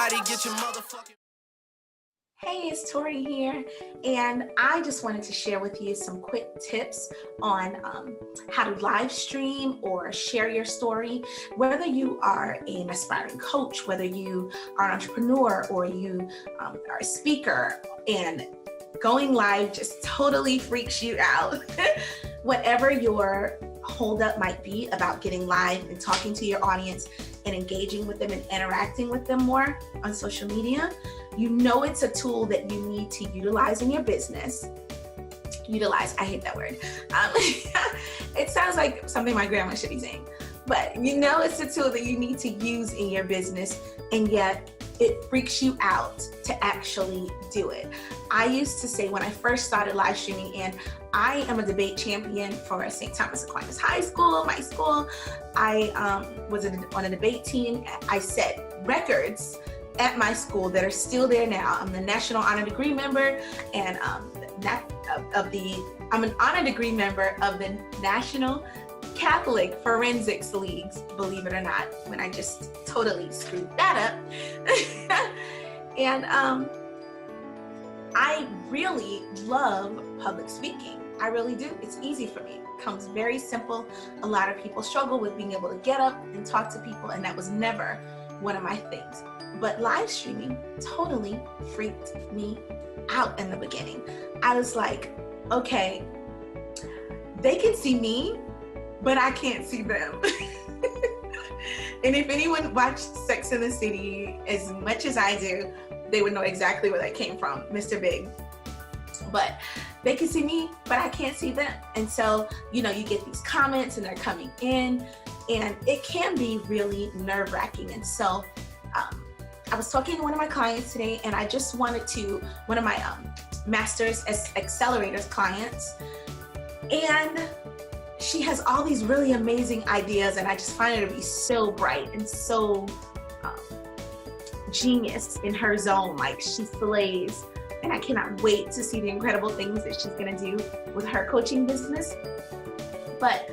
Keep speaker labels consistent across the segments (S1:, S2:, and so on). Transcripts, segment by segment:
S1: Everybody get your motherfucking...
S2: Hey, it's Tori here, and I just wanted to share with you some quick tips on how to live stream or share your story. Whether you are an aspiring coach, whether you are an entrepreneur, or you are a speaker and going live just totally freaks you out. Whatever your holdup might be about getting live and talking to your audience and engaging with them and interacting with them more on social media, you know it's a tool that you need to utilize in your business. Utilize, I hate that word. It sounds like something my grandma should be saying, but you know it's a tool that you need to use in your business, and yet it freaks you out to actually do it. I used to say when I first started live streaming, and I am a debate champion for St. Thomas Aquinas High School, my school. I was on a debate team. I set records at my school that are still there now. I'm the National Honor Degree member, and I'm an honor degree member of the National Catholic Forensics Leagues, believe it or not, when I just totally screwed that up. And I really love public speaking. I really do. It's easy for me. It comes very simple. A lot of people struggle with being able to get up and talk to people, and that was never one of my things. But live streaming totally freaked me out in the beginning. I was like, okay, they can see me, but I can't see them. And if anyone watched Sex and the City as much as I do, they would know exactly where that came from, Mr. Big. But they can see me, but I can't see them. And so, you know, you get these comments and they're coming in, and it can be really nerve-wracking. And so I was talking to one of my clients today, and I just wanted to, one of my Masters Accelerators clients, and she has all these really amazing ideas, and I just find her to be so bright and so genius in her zone. Like, she slays, and I cannot wait to see the incredible things that she's gonna do with her coaching business. But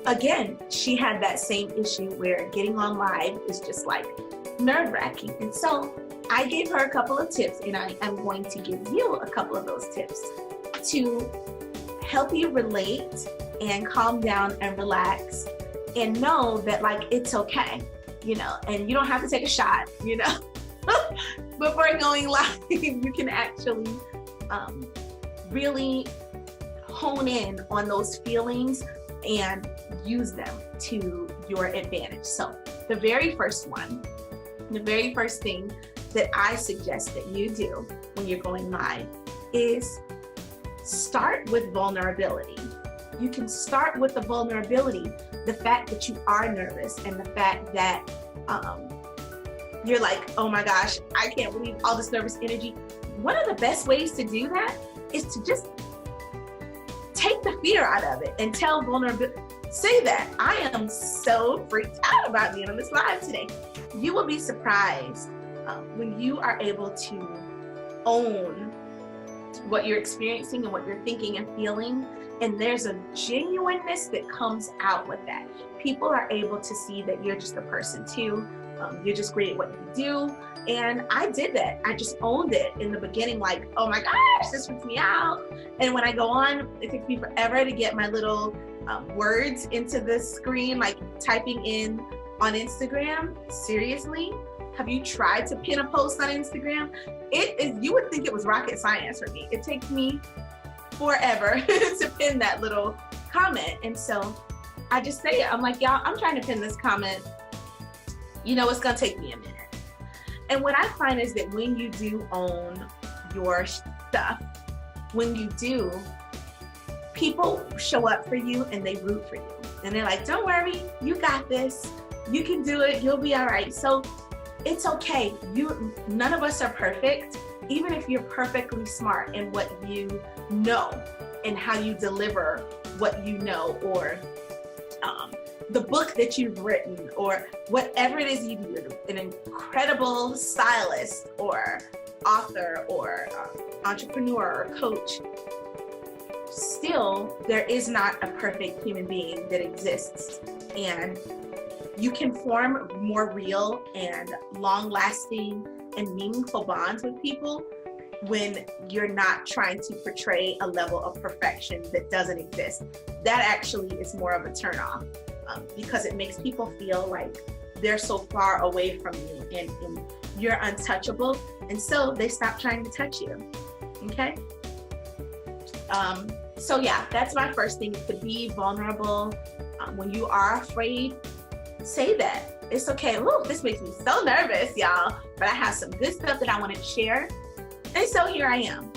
S2: again, she had that same issue where getting on live is just like nerve-wracking. And so I gave her a couple of tips, and I am going to give you a couple of those tips to help you relate and calm down and relax and know that, like, it's okay, you know, and you don't have to take a shot, you know. Before going live, you can actually really hone in on those feelings and use them to your advantage. So the very first thing that I suggest that you do when you're going live is start with vulnerability. You can start with the vulnerability, the fact that you are nervous, and the fact that you're like, oh my gosh, I can't believe all this nervous energy. One of the best ways to do that is to just take the fear out of it and tell vulnerability. Say that, I am so freaked out about being on this live today. You will be surprised when you are able to own what you're experiencing and what you're thinking and feeling. And there's a genuineness that comes out with that. People are able to see that you're just a person too. You're just great at what you do. And I did that. I just owned it in the beginning, like, oh my gosh, this freaks me out. And when I go on, it takes me forever to get my little words into the screen, like typing in on Instagram. Seriously, have you tried to pin a post on Instagram? It is, you would think it was rocket science for me. It takes me forever to pin that little comment. And so I just say it. I'm like, y'all, I'm trying to pin this comment. You know, it's gonna take me a minute. And what I find is that when you do own your stuff, when you do, people show up for you and they root for you. And they're like, don't worry, you got this. You can do it, you'll be all right. So it's okay. None of us are perfect. Even if you're perfectly smart in what you know and how you deliver what you know, or the book that you've written, or whatever it is you do, an incredible stylist or author or entrepreneur or coach, still there is not a perfect human being that exists. And You can form more real and long-lasting and meaningful bonds with people when you're not trying to portray a level of perfection that doesn't exist. That actually is more of a turnoff, because it makes people feel like they're so far away from you and you're untouchable, and so they stop trying to touch you. Okay? So yeah, that's my first thing, to be vulnerable. When you are afraid, say that. It's okay. Ooh, this makes me so nervous, y'all, but I have some good stuff that I want to share. And so here I am.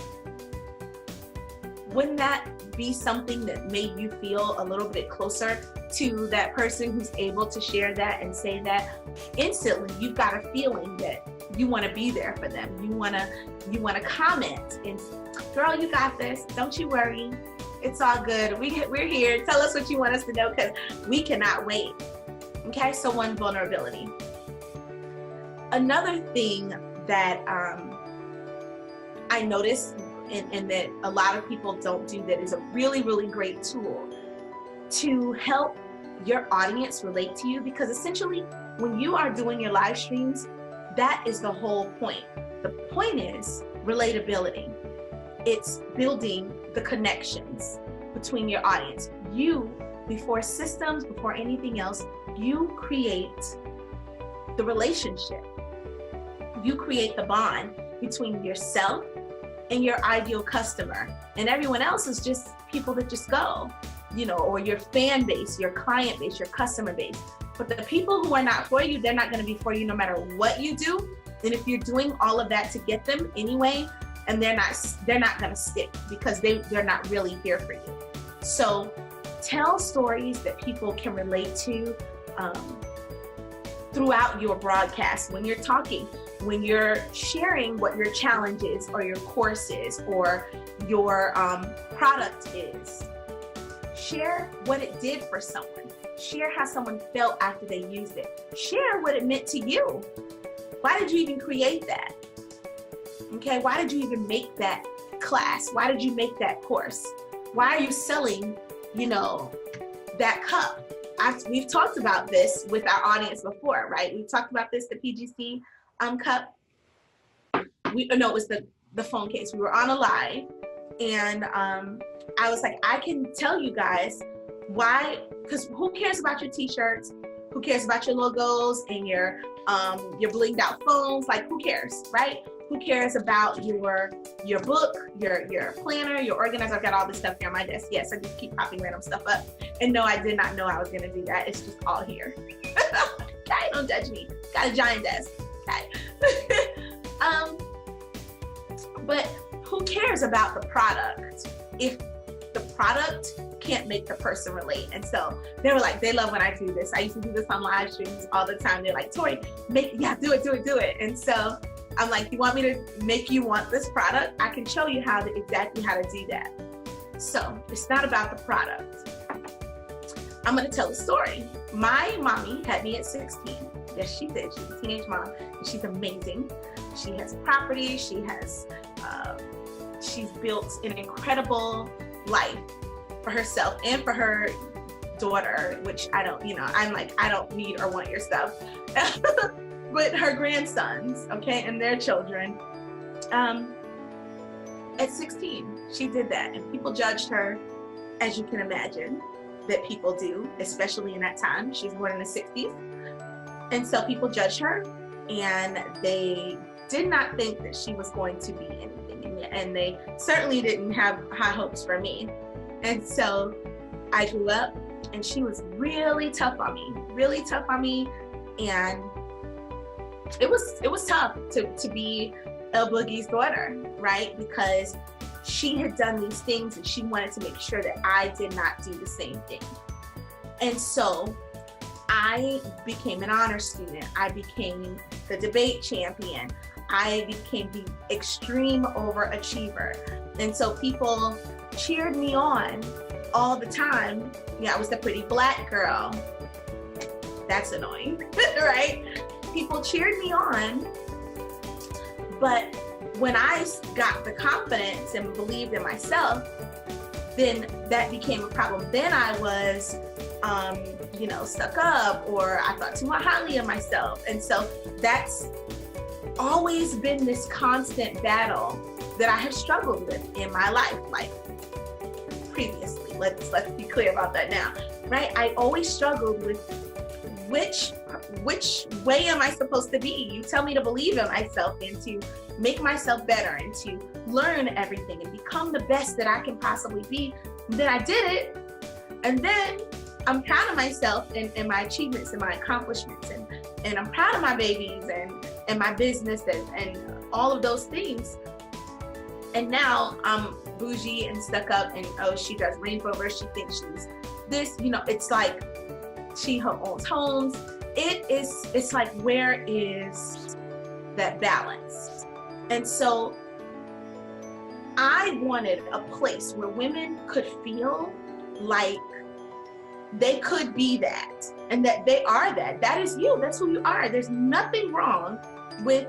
S2: Wouldn't that be something that made you feel a little bit closer to that person who's able to share that and say that? Instantly, you've got a feeling that you want to be there for them. You want to comment and, girl, you got this. Don't you worry. It's all good. We're here. Tell us what you want us to know, because we cannot wait. Okay, so one, vulnerability. Another thing that I noticed and that a lot of people don't do, that is a really, really great tool to help your audience relate to you, because essentially when you are doing your live streams, that is the whole point. The point is relatability. It's building the connections between your audience. You, before systems, before anything else, you create the relationship. You create the bond between yourself and your ideal customer, and everyone else is just people that just go, or your fan base, your client base, your customer base. But the people who are not for you, they're not going to be for you no matter what you do. And if you're doing all of that to get them anyway, and they're not going to stick, because they're not really here for you. So tell stories that people can relate to throughout your broadcast, when you're talking, when you're sharing what your challenge is, or your course is, or your product is. Share what it did for someone. Share how someone felt after they used it. Share what it meant to you. Why did you even create that? Okay, why did you even make that class? Why did you make that course? Why are you selling, that cup? We've talked about this with our audience before, right? We've talked about this, the PGC cup. It was the phone case. We were on a live, and I was like, I can tell you guys why, because who cares about your t-shirts? Who cares about your logos and your blinged out phones? Like, who cares, right? Who cares about your book, your planner, your organizer? I've got all this stuff here on my desk. Yes, I just keep popping random stuff up. And no, I did not know I was gonna do that. It's just all here. Okay, don't judge me. Got a giant desk. Okay. But who cares about the product if the product can't make the person relate? And so they were like, they love when I do this. I used to do this on live streams all do it. Like, Tori, do it. And so I'm like, you want me to make you want this product? I can show you exactly how to do that. So it's not about the product. I'm gonna tell a story. My mommy had me at 16. Yes, she did. She's a teenage mom, and she's amazing. She has property. She's built an incredible life for herself and for her daughter, which I don't need or want your stuff. But her grandsons, okay, and their children. At 16, she did that, and people judged her, as you can imagine, that people do, especially in that time. She's born in the 60s. And so people judged her, and they did not think that she was going to be anything. And they certainly didn't have high hopes for me. And so I grew up, and she was really tough on me. And it was tough to be El Boogie's daughter, right? Because she had done these things, and she wanted to make sure that I did not do the same thing. And so I became an honor student. I became the debate champion. I became the extreme overachiever. And so people cheered me on all the time. Yeah, I was the pretty black girl. That's annoying, right? People cheered me on. But when I got the confidence and believed in myself, then that became a problem. Then I was stuck up, or I thought too much highly of myself. And so that's always been this constant battle that I have struggled with in my life, like previously. Let's be clear about that now, right? I always struggled with which way am I supposed to be? You tell me to believe in myself and to make myself better and to learn everything and become the best that I can possibly be. And then I did it, and then I'm proud of myself and my achievements and my accomplishments, and I'm proud of my babies and my business and all of those things. And now I'm bougie and stuck up, and oh, she does Range Rover, she thinks she's this, it's like she owns homes. It's like, where is that balance? And so I wanted a place where women could feel like they could be that, and that they are that. That is you. That's who you are. There's nothing wrong with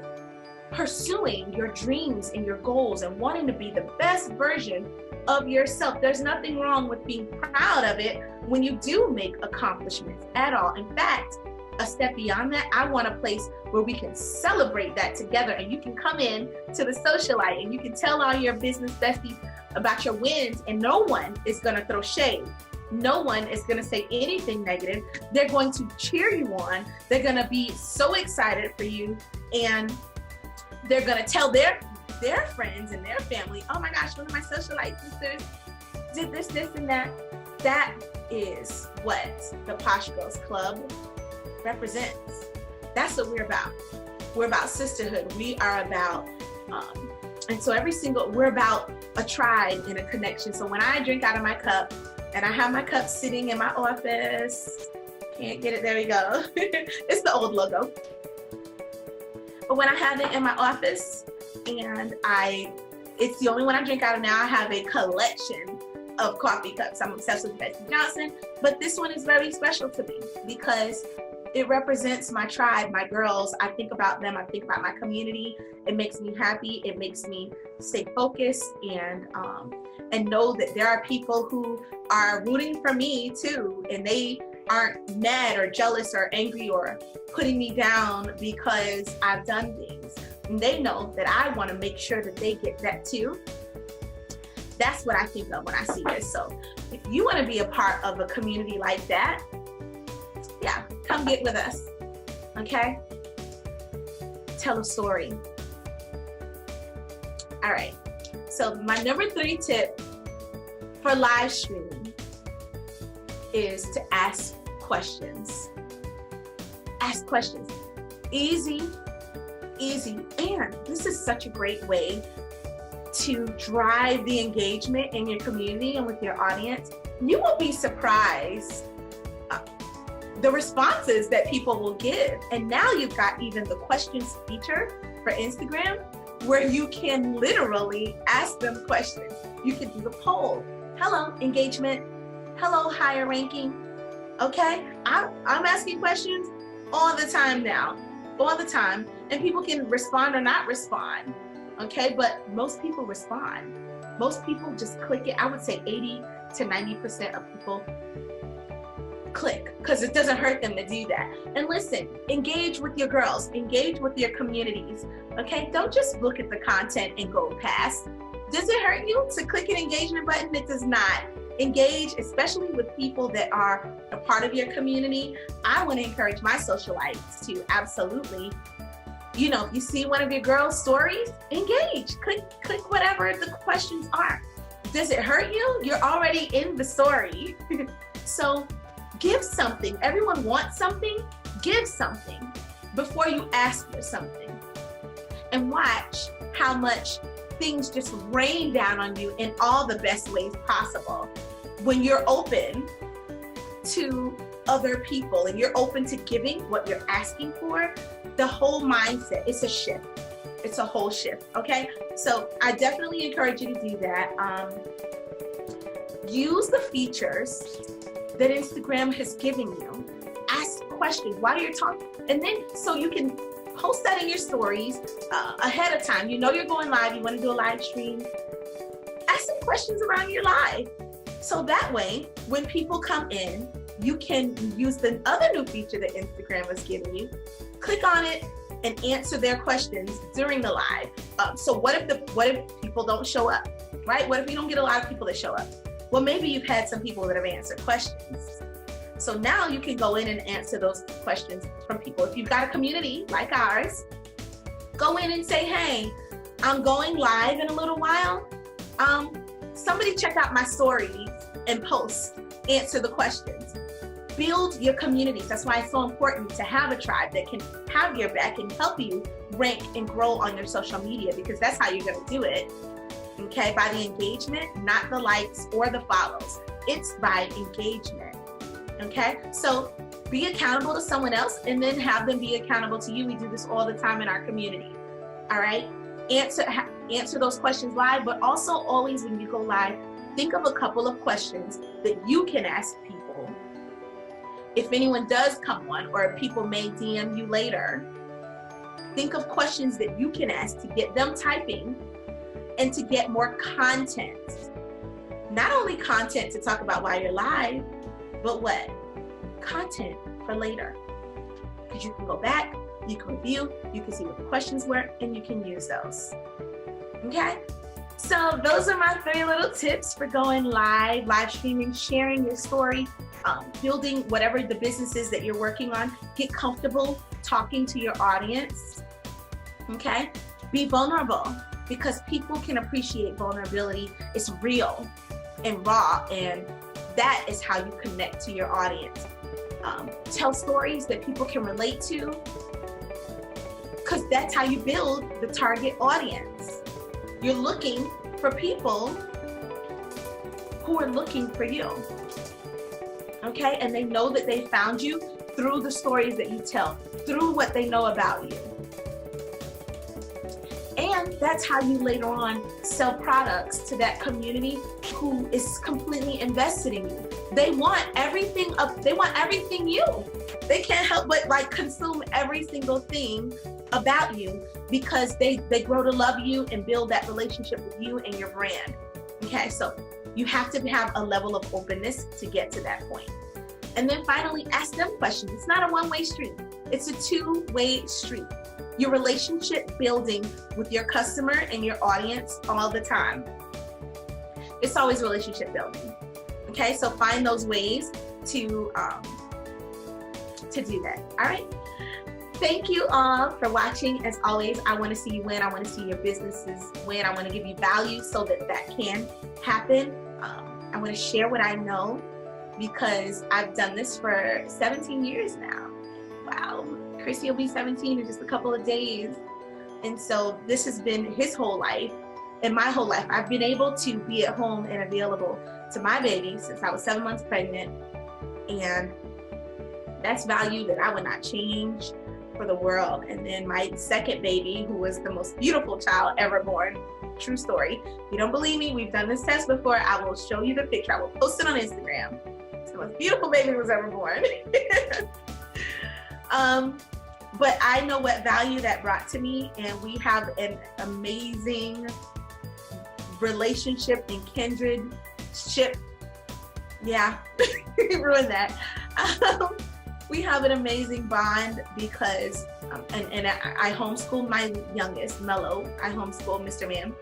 S2: pursuing your dreams and your goals and wanting to be the best version of yourself. There's nothing wrong with being proud of it when you do make accomplishments at all. In fact, a step beyond that, I want a place where we can celebrate that together, and you can come in to the socialite and you can tell all your business besties about your wins, and no one is going to throw shade. No one is going to say anything negative. They're going to cheer you on. They're going to be so excited for you, and they're going to tell their friends and their family, oh my gosh, one of my socialite sisters did this, and that. That is what the Posh Girls Club represents. That's what we're about. We're about sisterhood. We are about, and so we're about a tribe and a connection. So when I drink out of my cup, and I have my cup sitting in my office, can't get it, there we go. It's the old logo. But when I have it in my office, and it's the only one I drink out of now, I have a collection of coffee cups. I'm obsessed with Betsy Johnson, but this one is very special to me because it represents my tribe, my girls. I think about them. I think about my community. It makes me happy. It makes me stay focused and know that there are people who are rooting for me too, and they aren't mad or jealous or angry or putting me down because I've done things. And they know that I want to make sure that they get that too. That's what I think of when I see this. So if you want to be a part of a community like that, yeah, come get with us, okay? Tell a story. All right, so my number 3 tip for live streaming is to ask questions. Ask questions. Easy, and this is such a great way to drive the engagement in your community and with your audience. You will be surprised the responses that people will give. And now you've got even the questions feature for Instagram, where you can literally ask them questions. You can do the poll. Hello, engagement. Hello, higher ranking. Okay, I'm asking questions all the time now, all the time. And people can respond or not respond. Okay, but most people respond. Most people just click it. I would say 80 to 90% of people click, because it doesn't hurt them to do that. And listen, engage with your girls, engage with your communities. Okay, don't just look at the content and go past. Does it hurt you to click an engagement button? It does not. Engage, especially with people that are a part of your community. I want to encourage my socialites to absolutely, if you see one of your girls' stories, engage. Click whatever the questions are. Does it hurt you? You're already in the story. So give something. Everyone wants something. Give something before you ask for something. And watch how much things just rain down on you in all the best ways possible when you're open to other people and you're open to giving what you're asking for. The whole mindset, it's a shift. It's a whole shift, okay? So I definitely encourage you to do that. Use the features that Instagram has given you. Ask questions while you're talking. And then, so you can post that in your stories ahead of time. You know you're going live, you want to do a live stream. Ask some questions around your live. So that way, when people come in, you can use the other new feature that Instagram is giving you. Click on it and answer their questions during the live. So what if people don't show up, right? What if you don't get a lot of people that show up? Well, maybe you've had some people that have answered questions. So now you can go in and answer those questions from people. If you've got a community like ours, go in and say, hey, I'm going live in a little while. Somebody check out my stories and post, answer the questions. Build your communities. That's why it's so important to have a tribe that can have your back and help you rank and grow on your social media, because that's how you're going to do it. Okay, by the engagement, not the likes or the follows. It's by engagement. Okay, so be accountable to someone else and then have them be accountable to you. We do this all the time in our community. All right, answer those questions live, but also always when you go live, think of a couple of questions that you can ask people. If anyone does come on, or people may DM you later, think of questions that you can ask to get them typing and to get more content. Not only content to talk about while you're live, but what? Content for later. Because you can go back, you can review, you can see what the questions were, and you can use those. Okay? So those are my 3 little tips for going live streaming, sharing your story, building whatever the business is that you're working on. Get comfortable talking to your audience. Okay? Be vulnerable, because people can appreciate vulnerability. It's real and raw, and that is how you connect to your audience. Tell stories that people can relate to, because that's how you build the target audience. You're looking for people who are looking for you. Okay, and they know that they found you through the stories that you tell, through what they know about you. And that's how you later on sell products to that community who is completely invested in you. They want everything you. They can't help but consume every single thing about you, because they grow to love you and build that relationship with you and your brand. Okay, so you have to have a level of openness to get to that point. And then finally, ask them questions. It's not a one-way street. It's a two-way street. Your relationship building with your customer and your audience all the time. It's always relationship building. Okay, so find those ways to do that. All right. Thank you all for watching. As always, I want to see you win. I want to see your businesses win. I want to give you value so that that can happen. I want to share what I know, because I've done this for 17 years now. Wow. Chrissy will be 17 in just a couple of days. And so this has been his whole life and my whole life. I've been able to be at home and available to my baby since I was 7 months pregnant. And that's value that I would not change for the world. And then my second baby, who was the most beautiful child ever born, true story. If you don't believe me, we've done this test before. I will show you the picture. I will post it on Instagram. It's the most beautiful baby was ever born. But I know what value that brought to me, and we have an amazing relationship and kindredship. Yeah, ruined that. We have an amazing bond because, and I homeschool my youngest, Mello. I homeschool Mr. Man.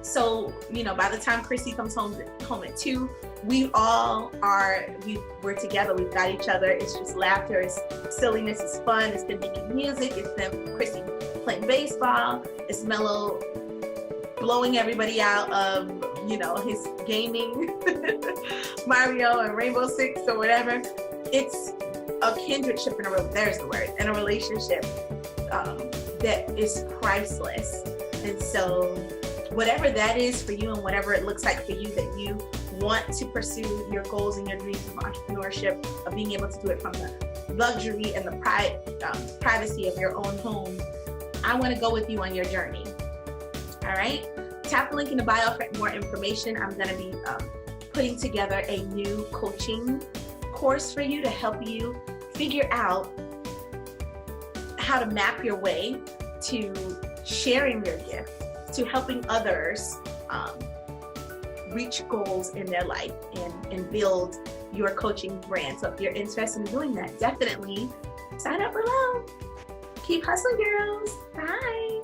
S2: So, you know, by the time Chrissy comes home at 2, we're together. We've got each other. It's just laughter. It's silliness. It's fun. It's been making music. It's been Chrissy playing baseball. It's Mello blowing everybody out of, you know, his gaming, Mario and Rainbow Six or whatever. It's a kindredship there's the word, and a relationship that is priceless. And so whatever that is for you and whatever it looks like for you that you want to pursue your goals and your dreams of entrepreneurship, of being able to do it from the luxury and the privacy of your own home, I want to go with you on your journey. All right? Tap the link in the bio for more information. I'm going to be putting together a new coaching course for you to help you figure out how to map your way to sharing your gift, to helping others reach goals in their life and build your coaching brand. So if you're interested in doing that, definitely sign up below. Keep hustling, girls. Bye.